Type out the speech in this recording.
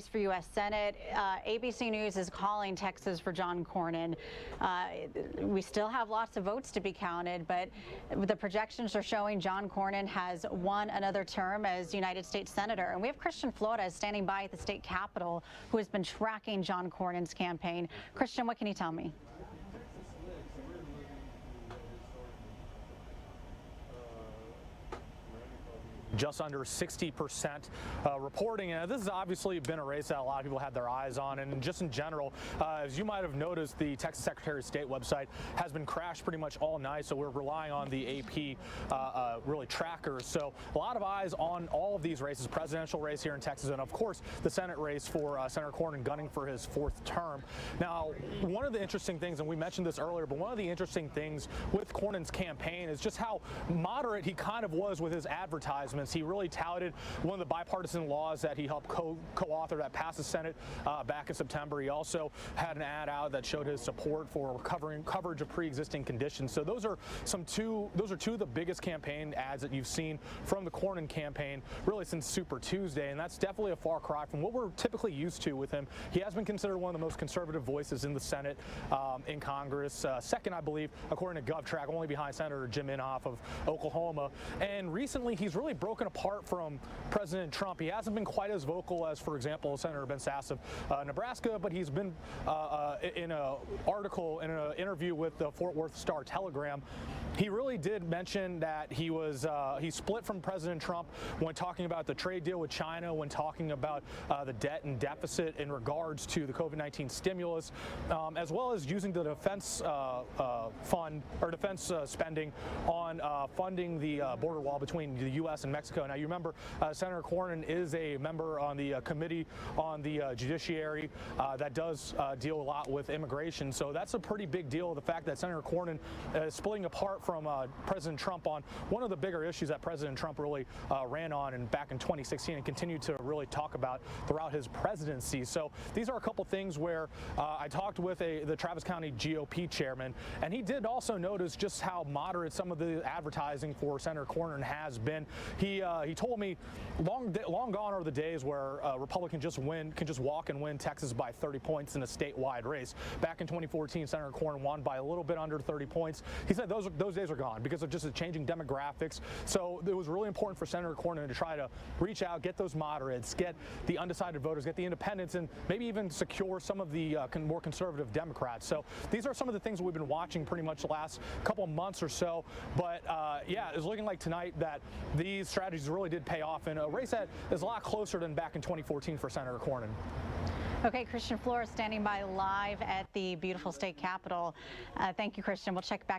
race for U.S. Senate. ABC News is calling Texas for John Cornyn. We still have lots of votes to be counted, but the projections are showing John Cornyn has won another term as United States Senator. And we have Christian Flores standing by at the state capitol, who has been tracking John Cornyn's campaign. Christian, what can you tell me? Just under 60% reporting. And this has obviously been a race that a lot of people had their eyes on. And just in general, as you might have noticed, the Texas Secretary of State website has been crashed pretty much all night. So we're relying on the AP really trackers. So a lot of eyes on all of these races, presidential race here in Texas, and of course the Senate race for Senator Cornyn gunning for his 4th term. Now, one of the interesting things, and we mentioned this earlier, but one of the interesting things with Cornyn's campaign is just how moderate he kind of was with his advertisements. He really touted one of the bipartisan laws that he helped co-author that passed the Senate back in September. He also had an ad out that showed his support for coverage of pre-existing conditions. So those are two of the biggest campaign ads that you've seen from the Cornyn campaign really since Super Tuesday, and that's definitely a far cry from what we're typically used to with him. He has been considered one of the most conservative voices in the Senate, in Congress, second, I believe, according to GovTrack, only behind Senator Jim Inhofe of Oklahoma. And recently, he's really broken apart from President Trump. He hasn't been quite as vocal as, for example, Senator Ben Sasse of Nebraska, but he's been in an article, in an interview with the Fort Worth Star-Telegram. He really did mention that he split from President Trump when talking about the trade deal with China, when talking about the debt and deficit in regards to the COVID-19 stimulus, as well as using the defense fund or defense spending on funding the border wall between the U.S. and Mexico. Now, you remember Senator Cornyn is a member on the committee on the judiciary that does deal a lot with immigration. So that's a pretty big deal, the fact that Senator Cornyn is splitting apart from President Trump on one of the bigger issues that President Trump really ran on back in 2016 and continued to really talk about throughout his presidency. So these are a couple things where I talked with the Travis County GOP chairman, and he did also notice just how moderate some of the advertising for Senator Cornyn has been. He told me long gone are the days where a Republican can just walk and win Texas by 30 points in a statewide race. Back in 2014, Senator Cornyn won by a little bit under 30 points. He said those days are gone because of just the changing demographics. So it was really important for Senator Cornyn to try to reach out, get those moderates, get the undecided voters, get the independents, and maybe even secure some of the more conservative Democrats. So these are some of the things we've been watching pretty much the last couple of months or so. But yeah, it's looking like tonight that these strategies really did pay off in a race that is a lot closer than back in 2014 for Senator Cornyn. Okay, Christian Flores standing by live at the beautiful state capitol. Thank you, Christian. We'll check back.